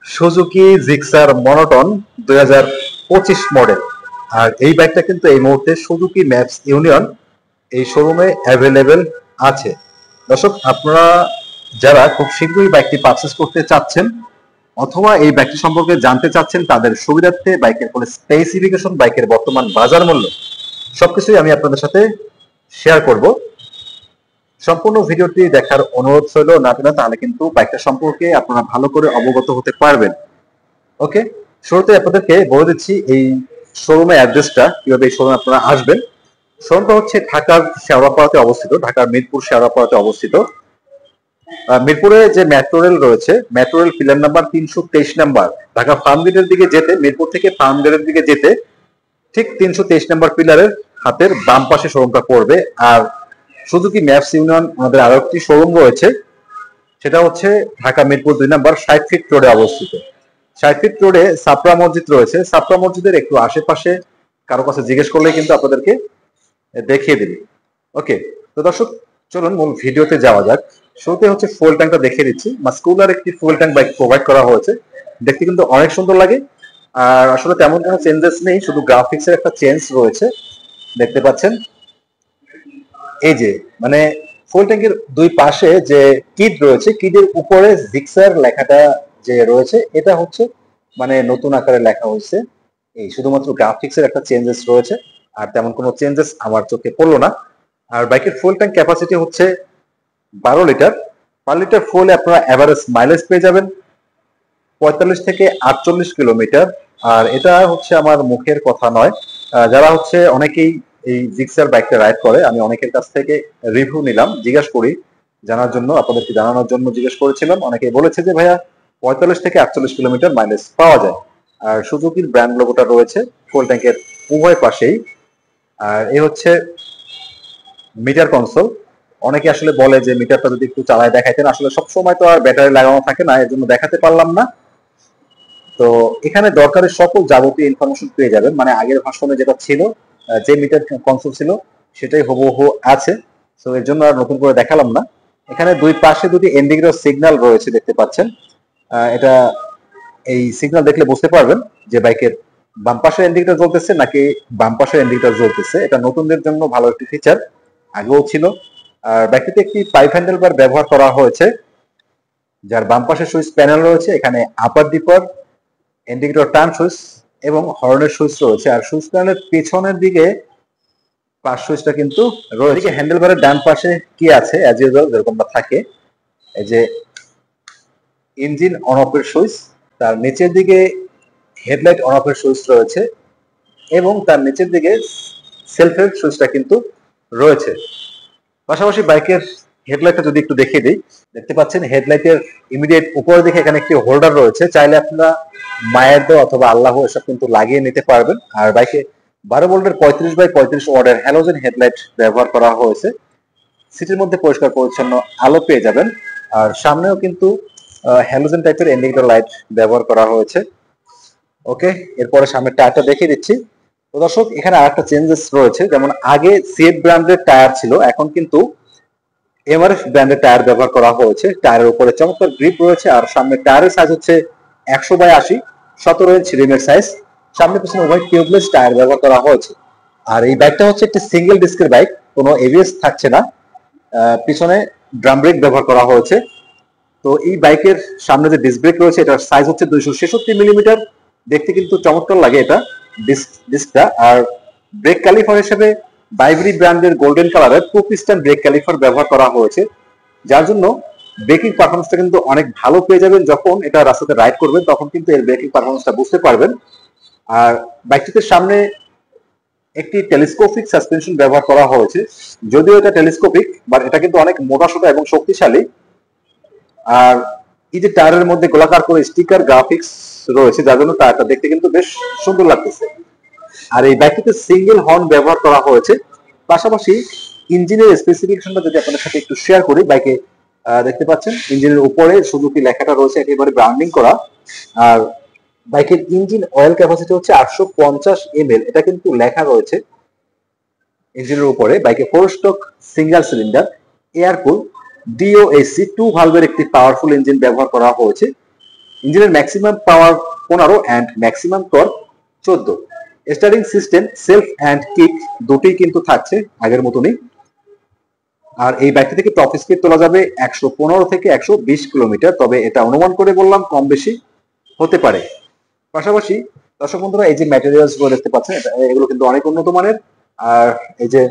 Suzuki Gixxer monotone 2025 model. আর এই বাইকটা কিন্তু এই মুহূর্তে সুজুকি ম্যাপস ইউনিয়ন এই শোরুমে অ্যাভেলেবেল আছে। দর্শক, আপনারা যারা খুব শীঘ্রই বাইকটি পারচেস করতে চাচ্ছেন অথবা এই বাইকটি সম্পর্কে জানতে চাচ্ছেন, তাদের সুবিধার্থে বাইকের কোনো স্পেসিফিকেশন, বাইকের বর্তমান বাজার মূল্য সবকিছুই আমি আপনাদের সাথে শেয়ার করব। সম্পূর্ণ ভিডিওটি দেখার অনুরোধ রইল, না তাহলে কিন্তু বাইকটা সম্পর্কে আপনারা ভালো করে অবগত হতে পারবেন। ওকে, শুরুতে আপনাদেরকে বলে দিচ্ছি এই শোরুমের অ্যাড্রেসটা, কিভাবে এই শোরুমে আপনারা আসবেন। শোরুমটা হচ্ছে ঢাকার শেওড়াপাড়াতে অবস্থিত, ঢাকার মিরপুর শেওড়াপাড়াতে অবস্থিত। মিরপুরে যে মেট্রো রেল রয়েছে, metro rail pillar number 323 number, Dhaka farm গেটের দিকে যেতে, মিরপুর থেকে ফার্ম গেটের দিকে যেতে ঠিক 323 নাম্বার পিলারের হাতের বাম পাশে শোরুমটা পড়বে। আর সুজুকি ম্যাপস ইউনিয়ন আমাদের আরো একটি শোরুম রয়েছে, সেটা হচ্ছে ঢাকা মিরপুর 2 নাম্বার 60 ফিট রোডে অবস্থিত। 60 ফিট রোডে সাপড়া মসজিদ রয়েছে, সাপড়া মসজিদের একটু আশেপাশে কারো কাছে জিজ্ঞেস করলে কিন্তু আপনাদেরকে দেখিয়ে দিবে। ওকে, তো দর্শক চলুন মূল ভিডিওতে যাওয়া যাক। শুরুতে হচ্ছে ফুয়েল ট্যাঙ্কটা দেখিয়ে দিচ্ছি। মাস্কুলার একটি ফুয়েল ট্যাঙ্ক বাইক প্রোভাইড করা হয়েছে, দেখতে কিন্তু অনেক সুন্দর লাগে। আর আসলে তেমন কোনো চেঞ্জেস নেই, শুধু গ্রাফিক্স এর একটা চেঞ্জ রয়েছে, দেখতে পাচ্ছেন। এই যে মানে ফুয়েল ট্যাঙ্কের দুই পাশে যে কিট রয়েছে, কিটের উপরে জিক্সার লেখাটা যে রয়েছে, এটা হচ্ছে মানে নতুন আকারে লেখা হয়েছে। এই শুধুমাত্র গ্রাফিক্স এর একটা চেঞ্জেস রয়েছে, আর তেমন কোনো চেঞ্জেস আমার চোখে পড়লো না। আর বাইকের ফুয়েল ট্যাঙ্ক ক্যাপাসিটি হচ্ছে 12 লিটার। পার লিটার ফুয়েলে আপনারা এভারেজ মাইলেজ পেয়ে যাবেন 45 থেকে 48 কিলোমিটার। আর এটা হচ্ছে আমার মুখের কথা নয়, যারা হচ্ছে অনেকেই এই জিক্সার বাইকটা রাইড করে, আমি অনেকের কাছ থেকে রিভিউ নিলাম, জিজ্ঞাসা করি জানার জন্য, আপনাদেরকে জানানোর জন্য জিজ্ঞেস করেছিলাম। অনেকেই বলেছে যে ভাইয়া 45 থেকে 48 কিলোমিটার মাইলেজ পাওয়া যায়। আর সুজুকির ব্র্যান্ড লোগোটা রয়েছে ফুয়েল ট্যাঙ্কের উভয় পাশেই। আর এই হচ্ছে মিটার কনসোল। অনেকে আসলে বলে যে মিটারটা যদি একটু চালায় দেখাইতেন, আসলে সব সময় তো আর ব্যাটারি লাগানো থাকে না, এর জন্য দেখাতে পারলাম না। তো এখানে দরকারি সকল যাবতীয় ইনফরমেশন পেয়ে যাবেন, মানে আগের ভার্সনে যেটা ছিল, যে মিটার কনসোল ছিল সেটাই হুবহু আছে। তো এর জন্য আর নতুন করে দেখালাম না। এখানে দুই পাশে দুটি ইন্ডিকেটর সিগন্যাল রয়েছে, দেখতে পাচ্ছেন। এটা এই সিগন্যাল দেখলে বুঝতে পারবেন যে বাইকের বাম পাশে ইন্ডিকেটর জ্বলতেছে নাকি বাম পাশে ইন্ডিকেটর জ্বলতেছে। এটা নতুনদের জন্য ভালো একটি ফিচার, আগেও ছিল। আর বাইকটিতে একটি পাইপ হ্যান্ডেল বার ব্যবহার করা হয়েছে, যার বাম পাশে সুইচ প্যানেল রয়েছে। এখানে আপার ডিপার, ইন্ডিকেটর টার্ন সুইচ এবং হর্নের সুইচ রয়েছে। আর সুইচ প্যানেলের পেছনের দিকে পাশ সুইচটা কিন্তু রয়েছে। হ্যান্ডেল বারের ডান পাশে কি আছে, অ্যাজ ইউজুয়াল যেরকমটা থাকে, এই যে ইঞ্জিন অন অফের সুইচ, তার নিচের দিকে হেডলাইট অন অফের সুইচ রয়েছে এবং তার নিচের দিকে সেলফের সুইচটা কিন্তু রয়েছে। পাশাপাশি বাইকের হেডলাইটটা যদি একটু দেখিয়ে দিই, দেখতে পাচ্ছেন হেডলাইটের ইমিডিয়েট উপরে দিকে এখানে একটি হোল্ডার রয়েছে, চাইলে আপনারা মায়ের দো অথবা আল্লাহ এসব কিন্তু লাগিয়ে নিতে পারবেন। আর বাইকে 12 ভোল্টের 35/35 ওয়াটের হ্যালোজেন হেডলাইট ব্যবহার করা হয়েছে। সিটির মধ্যে পরিষ্কার পরিচ্ছন্ন আলো পেয়ে যাবেন। আর সামনেও কিন্তু হ্যালোজেন টাইপের ইন্ডিকেটর লাইট ব্যবহার করা হয়েছে। ওকে, এরপরে সামনের টায়ারটা দেখিয়ে দিচ্ছি। তো দর্শক, এখানে আরেকটা চেঞ্জেস রয়েছে, যেমন আগে সিএট ব্র্যান্ডের টায়ার ছিল, এখন কিন্তু এমআরএফ ব্র্যান্ডের টায়ার ব্যবহার করা হয়েছে। টায়ারের উপরে চমৎকার গ্রিপ রয়েছে। আর সামনে টায়ারের সাইজ হচ্ছে 100/80, 17 ইঞ্চ রিমের সাইজ। সামনে পিছনে উভয় টিউবলেস টায়ার ব্যবহার করা হয়েছে। আর এই বাইকটা হচ্ছে একটি সিঙ্গেল ডিস্কের বাইক, কোনো এবিএস থাকছে না। পিছনে ড্রাম ব্রেক ব্যবহার করা হয়েছে। তো এই বাইকের সামনে যে ডিস্ক ব্রেক রয়েছে, এটার সাইজ হচ্ছে 266 মিলিমিটার। দেখতে কিন্তু চমৎকার লাগে এটা ডিস্কটা। আর ব্রেক ক্যালিপার হিসেবে বাইবরি ব্র্যান্ডের গোল্ডেন কালারের 2 পিস্টন ব্রেক ক্যালিপার ব্যবহার করা হয়েছে, যার জন্য ব্রেকিং পারফরমেন্সটা কিন্তু অনেক ভালো পেয়ে যাবেন। যখন এটা রাস্তাতে রাইড করবেন তখন কিন্তু এর ব্রেকিং পারফরমেন্সটা বুঝতে পারবেন। আর বাইকটিতে সামনে একটি টেলিস্কোপিক সাসপেনশন ব্যবহার করা হয়েছে, যদিও এটা টেলিস্কোপিক, বাট এটা কিন্তু অনেক মোটাসোটা এবং শক্তিশালী। আর এই যে টায়ারের মধ্যে গোলাকার করে স্টিকার গ্রাফিক্স রয়েছে, যার জন্য টায়ারটা দেখতে কিন্তু বেশ সুন্দর লাগতেছে। আর এই বাইকটিতে সিঙ্গেল হর্ন ব্যবহার করা হয়েছে। পাশাপাশি ইঞ্জিনের স্পেসিফিকেশনটা যদি আপনাদের সাথে একটু শেয়ার করি, বাইকে দেখতে পাচ্ছেন ইঞ্জিনের উপরে সুজুকি লেখাটা রয়েছে একেবারে ব্র্যান্ডিং করা। আর বাইকের ইঞ্জিন অয়েল ক্যাপাসিটি হচ্ছে 850 ml, এটা কিন্তু লেখা রয়েছে ইঞ্জিনের উপরে। বাইকে 4 স্ট্রোক সিঙ্গেল সিলিন্ডার এয়ারকুল ডিওএসি 2 ভালভের একটি পাওয়ারফুল ইঞ্জিন ব্যবহার করা হয়েছে। ইঞ্জিনের maximum power 15 and maximum torque 14। Steering system self and kick দুটোই কিন্তু থাকছে আগের মতনই। আর এই বাইকটি থেকে টপ স্পিড তোলা যাবে 115 থেকে 120 কিলোমিটার, তবে এটা অনুমান করে বললাম, কম বেশি হতে পারে। পাশাপাশি দর্শক বন্ধুরা, এই যে ম্যাটেরিয়ালস গুলো দেখতে পাচ্ছেন, এগুলো কিন্তু অনেক উন্নত মানের। আর এই যে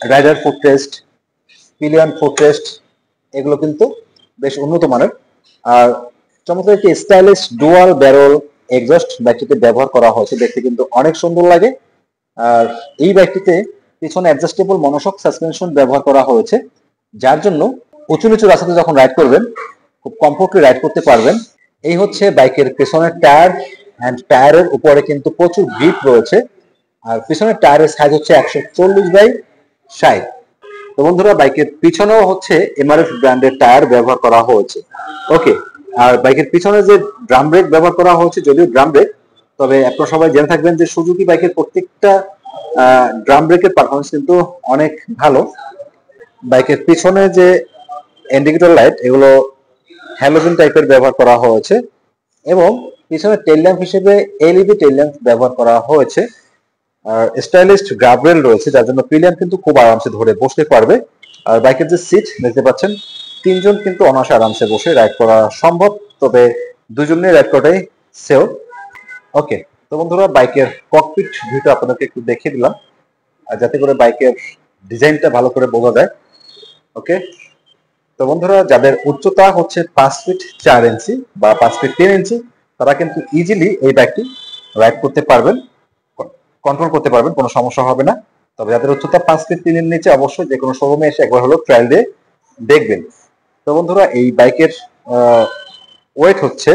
রাইডার ফুটরেস্ট, পিলিয়ন ফুটরেস্ট, এগুলো কিন্তু বেশ উন্নত মানের। আর চমৎকার একটি স্টাইলিশ ডুয়াল ব্যারেল এক্সস্ট বাইকটিতে ব্যবহার করা হয়েছে, দেখতে কিন্তু অনেক সুন্দর লাগে। আর এই বাইকটিতে পিছনে অ্যাডজাস্টেবল মনোশক সাসপেনশন ব্যবহার করা হয়েছে, যার জন্য উঁচু নিচু রাস্তাতে যখন রাইড করবেন খুব কমফোর্টলি রাইড করতে পারবেন। এই হচ্ছে বাইকের পেছনের টায়ার, অ্যান্ড টায়ারের উপরে কিন্তু প্রচুর গ্রিপ রয়েছে। আর পিছনের টায়ারের সাইজ হচ্ছে 140/60। তো বন্ধুরা, বাইকের পিছনেও হচ্ছে এমআরএফ ব্র্যান্ডের টায়ার ব্যবহার করা হয়েছে। ওকে, আর বাইকের পিছনে যে ড্রাম ব্রেক ব্যবহার করা হয়েছে, যদিও ড্রাম ব্রেক, তবে আপনারা সবাই জেনে থাকবেন যে সুজুকি বাইকের প্রত্যেকটা ড্রাম ব্রেকের পারফরমেন্স কিন্তু অনেক ভালো। বাইকের পিছনে যে ইন্ডিকেটর লাইট, এগুলো হ্যালোজেন টাইপের ব্যবহার করা হয়েছে, এবং পিছনে টেল ল্যাম্প হিসেবে এলইডি টেল ল্যাম্প ব্যবহার করা হয়েছে। আর স্টাইলিশ গার্ডরেল রয়েছে, যার জন্য পিলিয়ন কিন্তু খুব আরামসে ধরে বসতে পারবে। আর বাইকের যে সিট দেখতে পাচ্ছেন, তিনজন কিন্তু অনায়াসে আরামসে বসে রাইড করা সম্ভব, তবে দুজনে রাইড করাটাই সেও। ওকে, তো বন্ধুরা, বাইকের ককপিট ভিউটা আপনাদেরকে একটু দেখিয়ে দিলাম, আর যাতে করে বাইকের ডিজাইনটা ভালো করে বোঝা যায়। ওকে, তো বন্ধুরা, যাদের উচ্চতা হচ্ছে 5 ফিট 4 ইঞ্চি বা 5 ফিট 3 ইঞ্চি, তারা কিন্তু ইজিলি এই বাইকটি রাইড করতে পারবেন, কন্ট্রোল করতে পারবেন, কোনো সমস্যা হবে না। তবে যাদের উচ্চতা 5 ফিট 3 এর নিচে, অবশ্যই যে কোনো শোরুমে এসে একবার হলো ট্রায়াল দিয়ে দেখবেন। তো বন্ধুরা, এই বাইকের ওয়েট হচ্ছে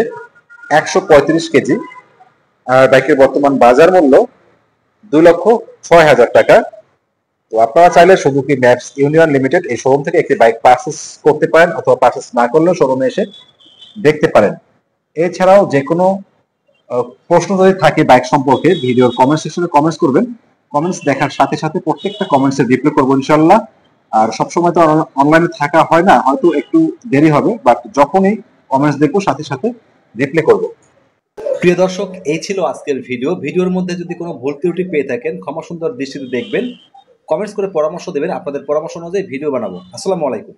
135 কেজি, আর বাইকের বর্তমান বাজার মূল্য 2,06,000 টাকা। তো আপনারা চাইলে সুজুকি ম্যাপস ইউনিয়ন লিমিটেড এই শোরুম থেকে একটি বাইক পারচেস করতে পারেন, অথবা পারচেস না করলেও শোরুমে এসে দেখতে পারেন। এছাড়াও যে কোনো প্রশ্ন যদি থাকে বাইক সম্পর্কে, ভিডিওর কমেন্ট সেকশনে কমেন্টস করবেন। কমেন্টস দেখার সাথে সাথে প্রত্যেকটা কমেন্টসে রিপ্লাই করবো ইনশাল্লাহ। আর সবসময় তো অনলাইনে থাকা হয় না, হয়তো একটু দেরি হবে, বাট যখনই কমেন্টস দেখবো সাথে সাথে রিপ্লাই করবো। প্রিয় দর্শক, এই ছিল আজকের ভিডিওর মধ্যে যদি কোনো ভুল ত্রুটি পেয়ে থাকেন, ক্ষমা সুন্দর দৃষ্টিতে দেখবেন। কমেন্টস করে পরামর্শ দেবেন, আপনাদের পরামর্শ অনুযায়ী ভিডিও বানাবো। আসসালামু আলাইকুম।